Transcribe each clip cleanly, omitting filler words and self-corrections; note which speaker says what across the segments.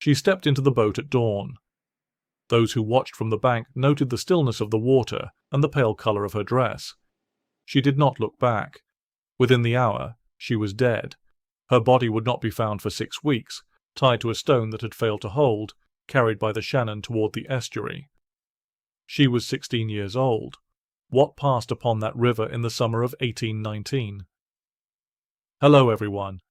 Speaker 1: She stepped into the boat at dawn. Those who watched from the bank noted the stillness of the water and the pale colour of her dress. She did not look back. Within the hour, she was dead. Her body would not be found for 6 weeks, tied to a stone that had failed to hold, carried by the Shannon toward the estuary. She was 16 years old. What passed upon that river in the summer of 1819? Hello everyone.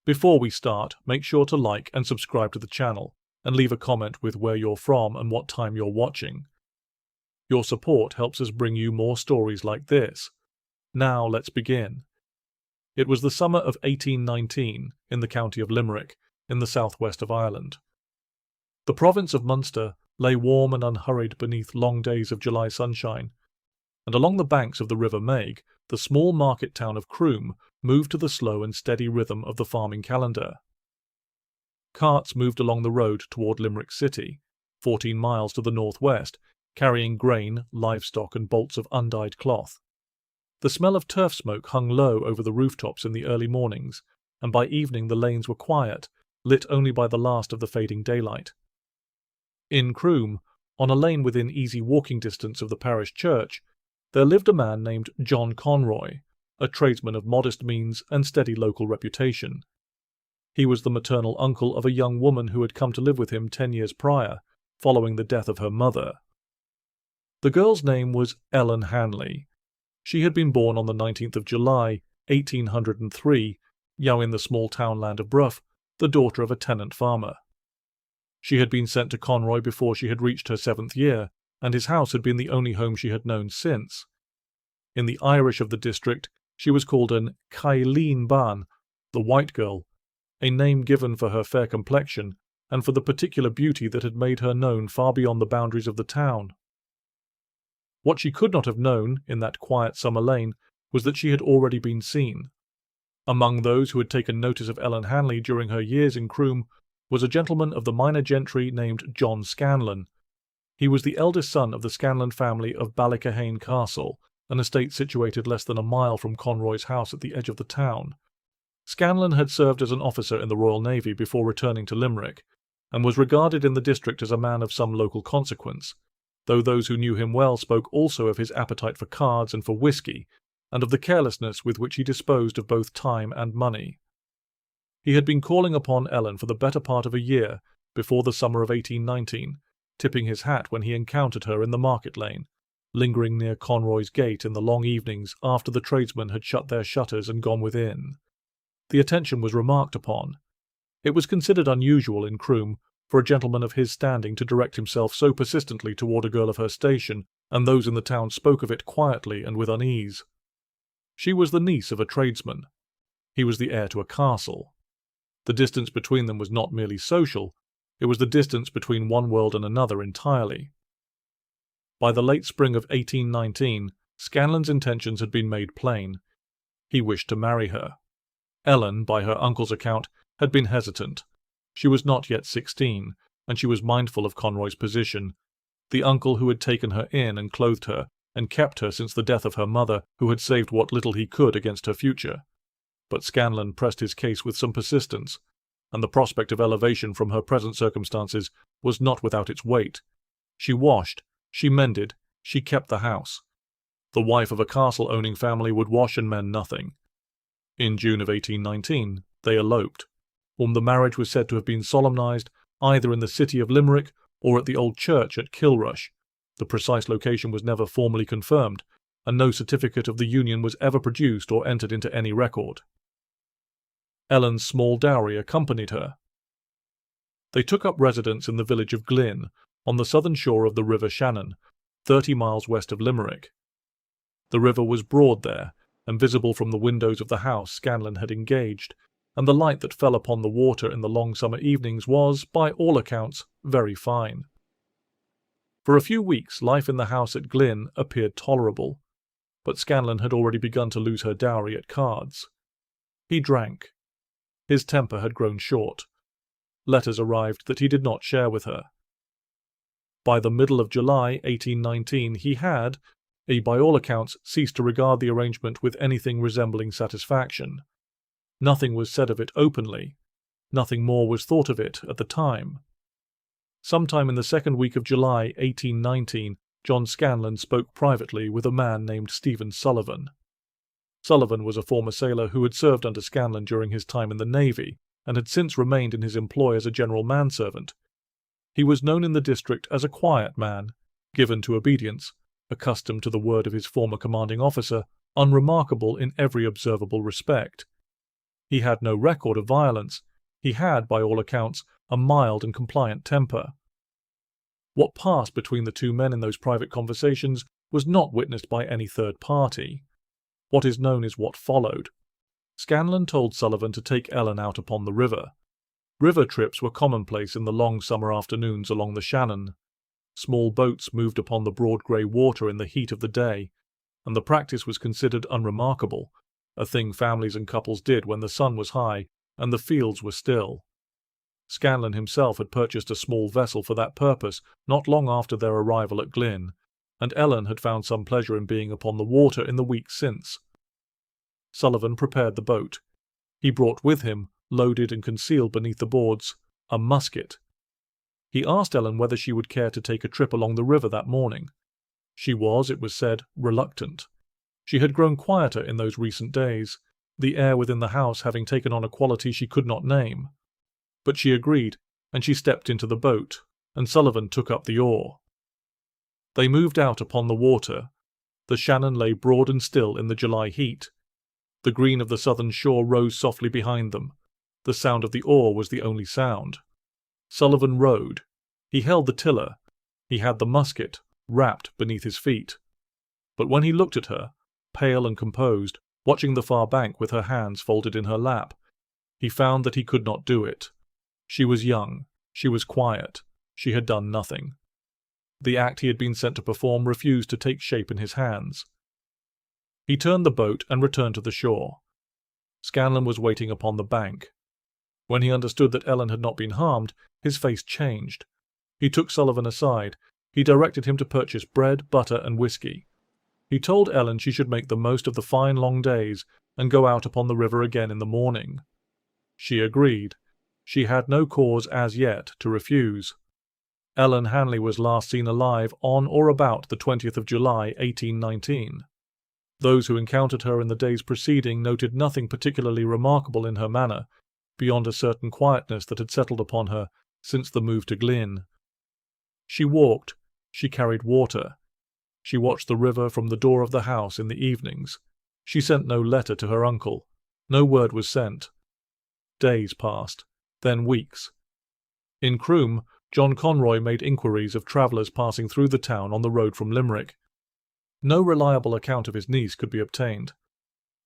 Speaker 1: Before we start, make sure to like and subscribe to the channel, and leave a comment with where you're from and what time you're watching. Your support helps us bring you more stories like this. Now let's begin. It was the summer of 1819 in the county of Limerick, in the southwest of Ireland. The province of Munster lay warm and unhurried beneath long days of July sunshine, and along the banks of the River Meg, the small market town of Croom moved to the slow and steady rhythm of the farming calendar. Carts moved along the road toward Limerick City, 14 miles to the northwest, carrying grain, livestock, and bolts of undyed cloth. The smell of turf smoke hung low over the rooftops in the early mornings, and by evening the lanes were quiet, lit only by the last of the fading daylight. In Croom, on a lane within easy walking distance of the parish church, there lived a man named John Conroy, a tradesman of modest means and steady local reputation. He was the maternal uncle of a young woman who had come to live with him 10 years prior, following the death of her mother. The girl's name was Ellen Hanley. She had been born on the 19th of July, 1803, in the small townland of Bruff, the daughter of a tenant farmer. She had been sent to Conroy before she had reached her 7th year, and his house had been the only home she had known since. In the Irish of the district, she was called an Colleen Bawn, the white girl, a name given for her fair complexion and for the particular beauty that had made her known far beyond the boundaries of the town. What she could not have known, in that quiet summer lane, was that she had already been seen. Among those who had taken notice of Ellen Hanley during her years in Croom was a gentleman of the minor gentry named John Scanlan. He was the eldest son of the Scanlan family of Ballycahane Castle, an estate situated less than a mile from Conroy's house at the edge of the town. Scanlan had served as an officer in the Royal Navy before returning to Limerick, and was regarded in the district as a man of some local consequence, though those who knew him well spoke also of his appetite for cards and for whisky, and of the carelessness with which he disposed of both time and money. He had been calling upon Ellen for the better part of a year before the summer of 1819, tipping his hat when he encountered her in the market lane, lingering near Conroy's gate in the long evenings after the tradesmen had shut their shutters and gone within. The attention was remarked upon. It was considered unusual in Croom for a gentleman of his standing to direct himself so persistently toward a girl of her station, and those in the town spoke of it quietly and with unease. She was the niece of a tradesman. He was the heir to a castle. The distance between them was not merely social, it was the distance between one world and another entirely. By the late spring of 1819, Scanlan's intentions had been made plain. He wished to marry her. Ellen, by her uncle's account, had been hesitant. She was not yet 16, and she was mindful of Conroy's position, the uncle who had taken her in and clothed her, and kept her since the death of her mother, who had saved what little he could against her future. But Scanlan pressed his case with some persistence, and the prospect of elevation from her present circumstances was not without its weight. She washed, she mended, she kept the house. The wife of a castle-owning family would wash and mend nothing. In June of 1819, they eloped, whom the marriage was said to have been solemnized either in the city of Limerick or at the old church at Kilrush. The precise location was never formally confirmed, and no certificate of the union was ever produced or entered into any record. Ellen's small dowry accompanied her. They took up residence in the village of Glynn, on the southern shore of the River Shannon, 30 miles west of Limerick. The river was broad there, and visible from the windows of the house Scanlan had engaged, and the light that fell upon the water in the long summer evenings was, by all accounts, very fine. For a few weeks life in the house at Glynn appeared tolerable, but Scanlan had already begun to lose her dowry at cards. He drank. His temper had grown short. Letters arrived that he did not share with her. By the middle of July 1819 he had, by all accounts, ceased to regard the arrangement with anything resembling satisfaction. Nothing was said of it openly. Nothing more was thought of it at the time. Sometime in the second week of July 1819, John Scanlan spoke privately with a man named Steven Sullivan. Sullivan was a former sailor who had served under Scanlan during his time in the Navy and had since remained in his employ as a general manservant. He was known in the district as a quiet man, given to obedience, accustomed to the word of his former commanding officer, unremarkable in every observable respect. He had no record of violence. He had, by all accounts, a mild and compliant temper. What passed between the two men in those private conversations was not witnessed by any third party. What is known is what followed. Scanlan told Sullivan to take Ellen out upon the river. River trips were commonplace in the long summer afternoons along the Shannon. Small boats moved upon the broad grey water in the heat of the day, and the practice was considered unremarkable, a thing families and couples did when the sun was high and the fields were still. Scanlan himself had purchased a small vessel for that purpose not long after their arrival at Glynn, and Ellen had found some pleasure in being upon the water in the week since. Sullivan prepared the boat. He brought with him, loaded and concealed beneath the boards, a musket. He asked Ellen whether she would care to take a trip along the river that morning. She was, it was said, reluctant. She had grown quieter in those recent days, the air within the house having taken on a quality she could not name. But she agreed, and she stepped into the boat, and Sullivan took up the oar. They moved out upon the water. The Shannon lay broad and still in the July heat. The green of the southern shore rose softly behind them. The sound of the oar was the only sound. Sullivan rowed. He held the tiller. He had the musket wrapped beneath his feet. But when he looked at her, pale and composed, watching the far bank with her hands folded in her lap, he found that he could not do it. She was young. She was quiet. She had done nothing. The act he had been sent to perform refused to take shape in his hands. He turned the boat and returned to the shore. Scanlan was waiting upon the bank. When he understood that Ellen had not been harmed, his face changed. He took Sullivan aside. He directed him to purchase bread, butter, and whiskey. He told Ellen she should make the most of the fine long days and go out upon the river again in the morning. She agreed. She had no cause as yet to refuse. Ellen Hanley was last seen alive on or about the 20th of July, 1819. Those who encountered her in the days preceding noted nothing particularly remarkable in her manner, beyond a certain quietness that had settled upon her since the move to Glynn. She walked. She carried water. She watched the river from the door of the house in the evenings. She sent no letter to her uncle. No word was sent. Days passed, then weeks. In Croom, John Conroy made inquiries of travellers passing through the town on the road from Limerick. No reliable account of his niece could be obtained.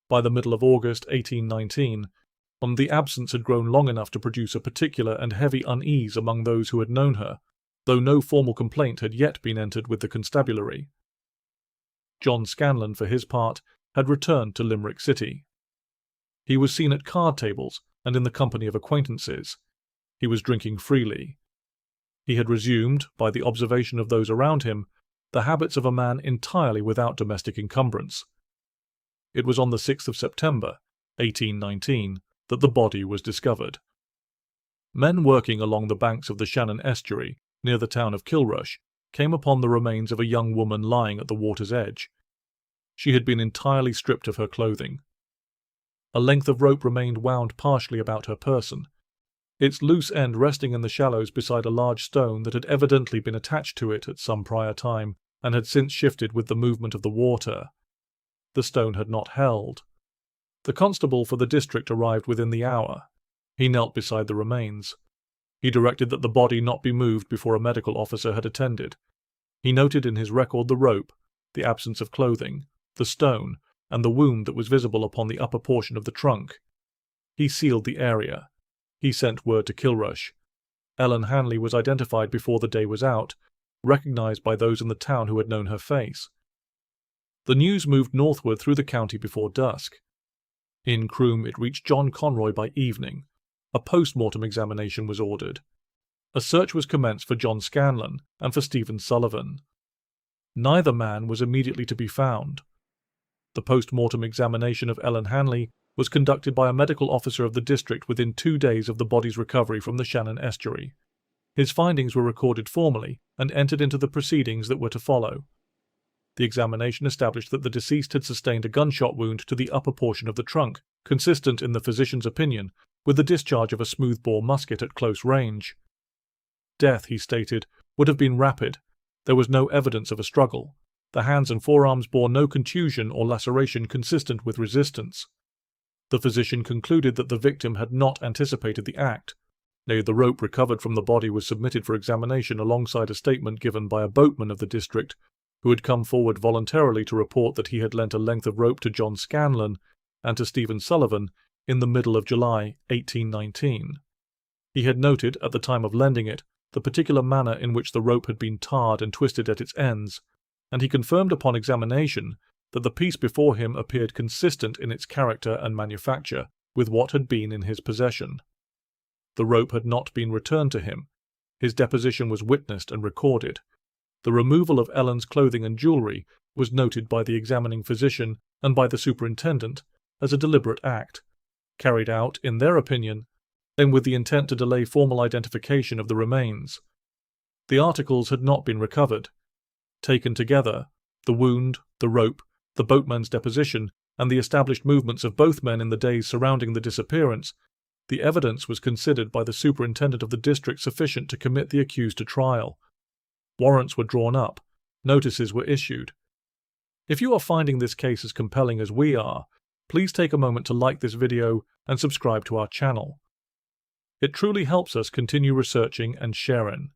Speaker 1: By the middle of August 1819, the absence had grown long enough to produce a particular and heavy unease among those who had known her, though no formal complaint had yet been entered with the constabulary. John Scanlan, for his part, had returned to Limerick City. He was seen at card tables and in the company of acquaintances. He was drinking freely. He had resumed, by the observation of those around him, the habits of a man entirely without domestic encumbrance. It was on the 6th of September, 1819, that the body was discovered. Men working along the banks of the Shannon estuary, near the town of Kilrush, came upon the remains of a young woman lying at the water's edge. She had been entirely stripped of her clothing. A length of rope remained wound partially about her person, its loose end resting in the shallows beside a large stone that had evidently been attached to it at some prior time and had since shifted with the movement of the water. The stone had not held. The constable for the district arrived within the hour. He knelt beside the remains. He directed that the body not be moved before a medical officer had attended. He noted in his record the rope, the absence of clothing, the stone, and the wound that was visible upon the upper portion of the trunk. He sealed the area. He sent word to Kilrush. Ellen Hanley was identified before the day was out, recognized by those in the town who had known her face. The news moved northward through the county before dusk. In Croom it reached John Conroy by evening. A post-mortem examination was ordered. A search was commenced for John Scanlan and for Steven Sullivan. Neither man was immediately to be found. The post-mortem examination of Ellen Hanley was conducted by a medical officer of the district within 2 days of the body's recovery from the Shannon estuary. His findings were recorded formally and entered into the proceedings that were to follow. The examination established that the deceased had sustained a gunshot wound to the upper portion of the trunk, consistent, in the physician's opinion, with the discharge of a smoothbore musket at close range. Death, he stated, would have been rapid. There was no evidence of a struggle. The hands and forearms bore no contusion or laceration consistent with resistance. The physician concluded that the victim had not anticipated the act. Nay, the rope recovered from the body was submitted for examination alongside a statement given by a boatman of the district, who had come forward voluntarily to report that he had lent a length of rope to John Scanlan and to Steven Sullivan in the middle of July 1819. He had noted, at the time of lending it, the particular manner in which the rope had been tarred and twisted at its ends, and he confirmed upon examination that the piece before him appeared consistent in its character and manufacture with what had been in his possession. The rope had not been returned to him. His deposition was witnessed and recorded. The removal of Ellen's clothing and jewellery was noted by the examining physician and by the superintendent as a deliberate act, carried out, in their opinion, then with the intent to delay formal identification of the remains. The articles had not been recovered. Taken together, the wound, the rope, the boatman's deposition, and the established movements of both men in the days surrounding the disappearance, the evidence was considered by the superintendent of the district sufficient to commit the accused to trial. Warrants were drawn up. Notices were issued. If you are finding this case as compelling as we are, please take a moment to like this video and subscribe to our channel. It truly helps us continue researching and sharing.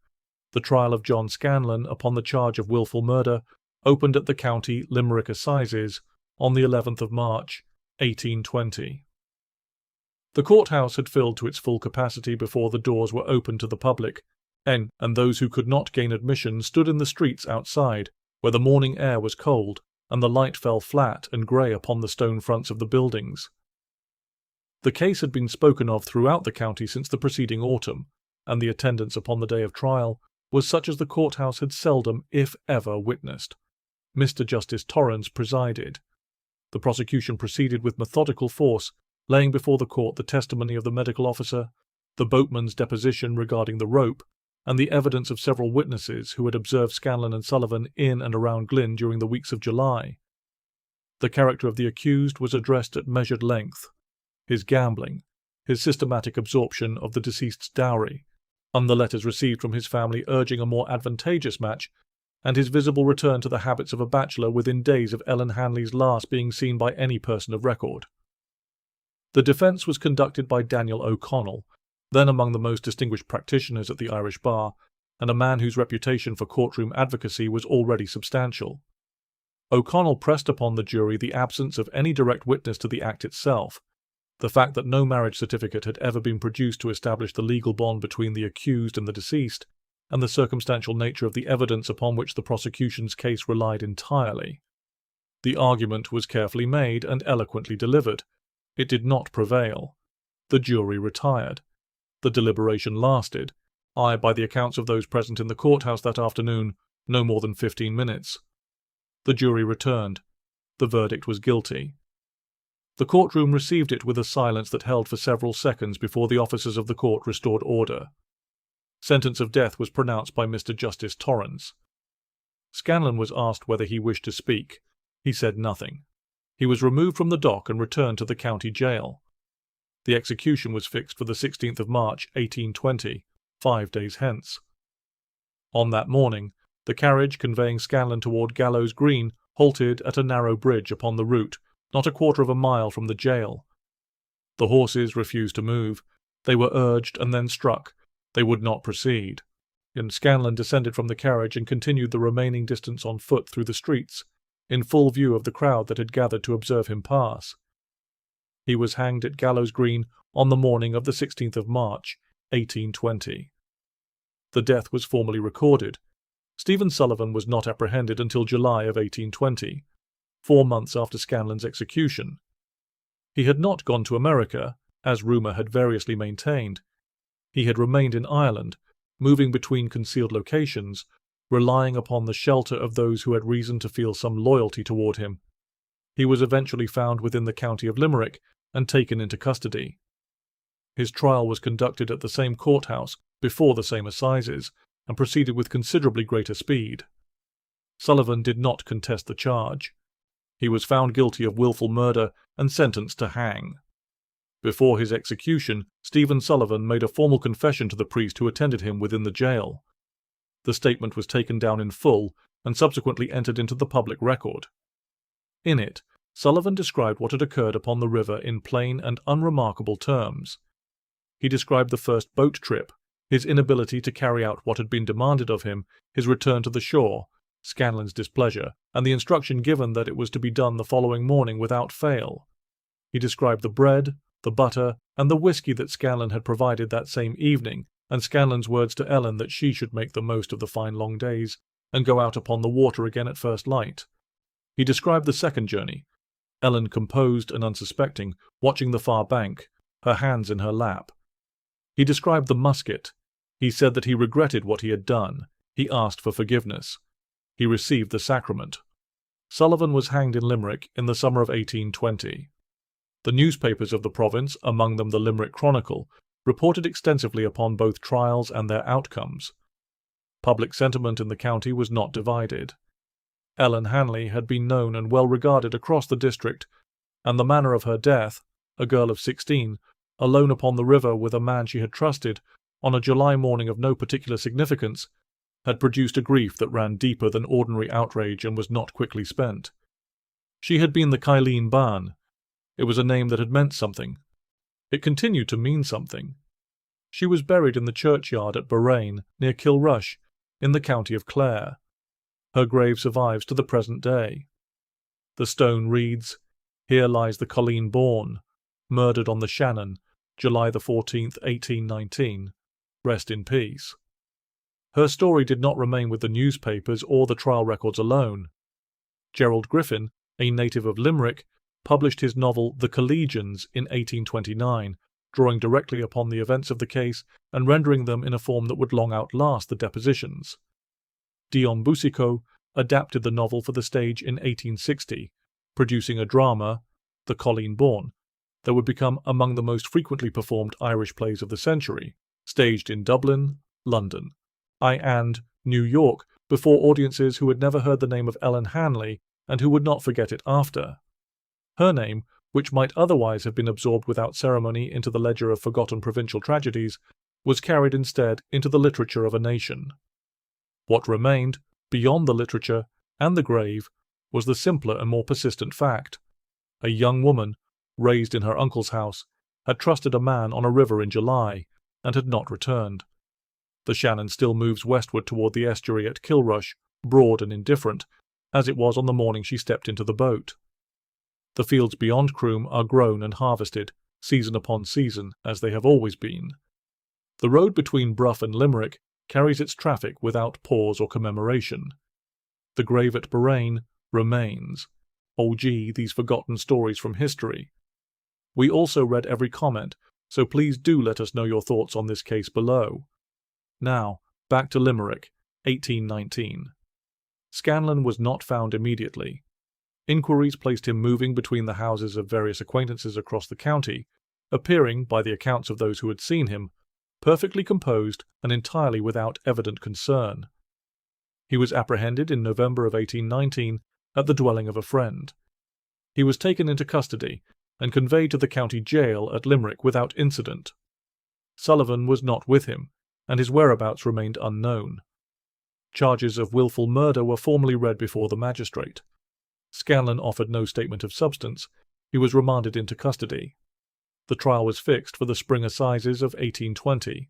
Speaker 1: The trial of John Scanlan upon the charge of willful murder opened at the County Limerick Assizes on the 11th of March, 1820. The courthouse had filled to its full capacity before the doors were opened to the public, and those who could not gain admission stood in the streets outside, where the morning air was cold, and the light fell flat and grey upon the stone fronts of the buildings. The case had been spoken of throughout the county since the preceding autumn, and the attendance upon the day of trial was such as the courthouse had seldom, if ever, witnessed. Mr. Justice Torrens presided. The prosecution proceeded with methodical force, laying before the court the testimony of the medical officer, the boatman's deposition regarding the rope, and the evidence of several witnesses who had observed Scanlan and Sullivan in and around Glynn during the weeks of July. The character of the accused was addressed at measured length. His gambling, his systematic absorption of the deceased's dowry, and the letters received from his family urging a more advantageous match, and his visible return to the habits of a bachelor within days of Ellen Hanley's last being seen by any person of record. The defence was conducted by Daniel O'Connell, then among the most distinguished practitioners at the Irish bar, and a man whose reputation for courtroom advocacy was already substantial. O'Connell pressed upon the jury the absence of any direct witness to the act itself, the fact that no marriage certificate had ever been produced to establish the legal bond between the accused and the deceased, and the circumstantial nature of the evidence upon which the prosecution's case relied entirely. The argument was carefully made and eloquently delivered. It did not prevail. The jury retired. The deliberation lasted, by the accounts of those present in the courthouse that afternoon, no more than 15 minutes. The jury returned. The verdict was guilty. The courtroom received it with a silence that held for several seconds before the officers of the court restored order. Sentence of death was pronounced by Mr. Justice Torrens. Scanlan was asked whether he wished to speak. He said nothing. He was removed from the dock and returned to the county jail. The execution was fixed for the 16th of March, 1820, 5 days hence. On that morning, the carriage conveying Scanlan toward Gallows Green halted at a narrow bridge upon the route, not a quarter of a mile from the jail. The horses refused to move. They were urged and then struck. They would not proceed. And Scanlan descended from the carriage and continued the remaining distance on foot through the streets, in full view of the crowd that had gathered to observe him pass. He was hanged at Gallows Green on the morning of the 16th of March, 1820. The death was formally recorded. Steven Sullivan was not apprehended until July of 1820, 4 months after Scanlan's execution. He had not gone to America, as rumour had variously maintained. He had remained in Ireland, moving between concealed locations, relying upon the shelter of those who had reason to feel some loyalty toward him. He was eventually found within the county of Limerick and taken into custody. His trial was conducted at the same courthouse before the same assizes, and proceeded with considerably greater speed. Sullivan did not contest the charge. He was found guilty of wilful murder and sentenced to hang. Before his execution, Steven Sullivan made a formal confession to the priest who attended him within the jail. The statement was taken down in full and subsequently entered into the public record. In it, Sullivan described what had occurred upon the river in plain and unremarkable terms. He described the first boat trip, his inability to carry out what had been demanded of him, his return to the shore, Scanlan's displeasure, and the instruction given that it was to be done the following morning without fail. He described the bread, the butter, and the whiskey that Scanlan had provided that same evening, and Scanlan's words to Ellen that she should make the most of the fine long days and go out upon the water again at first light. He described the second journey, Ellen composed and unsuspecting, watching the far bank, her hands in her lap. He described the musket. He said that he regretted what he had done. He asked for forgiveness. He received the sacrament. Sullivan was hanged in Limerick in the summer of 1820. The newspapers of the province, among them the Limerick Chronicle, reported extensively upon both trials and their outcomes. Public sentiment in the county was not divided. Ellen Hanley had been known and well regarded across the district, and the manner of her death, a girl of 16, alone upon the river with a man she had trusted, on a July morning of no particular significance, had produced a grief that ran deeper than ordinary outrage and was not quickly spent. She had been the Colleen Bawn. It was a name that had meant something. It continued to mean something. She was buried in the churchyard at Boraine, near Kilrush, in the county of Clare. Her grave survives to the present day. The stone reads, "Here lies the Colleen Bawn, murdered on the Shannon, July the 14th, 1819. Rest in peace." Her story did not remain with the newspapers or the trial records alone. Gerald Griffin, a native of Limerick, published his novel The Collegians in 1829, drawing directly upon the events of the case and rendering them in a form that would long outlast the depositions. Dion Boucicault adapted the novel for the stage in 1860, producing a drama, The Colleen Bawn, that would become among the most frequently performed Irish plays of the century, staged in Dublin, London, and New York before audiences who had never heard the name of Ellen Hanley and who would not forget it after. Her name, which might otherwise have been absorbed without ceremony into the ledger of forgotten provincial tragedies, was carried instead into the literature of a nation. What remained, beyond the literature and the grave, was the simpler and more persistent fact. A young woman, raised in her uncle's house, had trusted a man on a river in July, and had not returned. The Shannon still moves westward toward the estuary at Kilrush, broad and indifferent, as it was on the morning she stepped into the boat. The fields beyond Croom are grown and harvested, season upon season, as they have always been. The road between Bruff and Limerick carries its traffic without pause or commemoration. The grave at Boraine remains. Oh gee, these forgotten stories from history. We also read every comment, so please do let us know your thoughts on this case below. Now, back to Limerick, 1819. Scanlan was not found immediately. Inquiries placed him moving between the houses of various acquaintances across the county, appearing, by the accounts of those who had seen him, perfectly composed and entirely without evident concern. He was apprehended in November of 1819 at the dwelling of a friend. He was taken into custody and conveyed to the county jail at Limerick without incident. Sullivan was not with him, and his whereabouts remained unknown. Charges of wilful murder were formally read before the magistrate. Scanlan offered no statement of substance. He was remanded into custody. The trial was fixed for the spring assizes of 1820.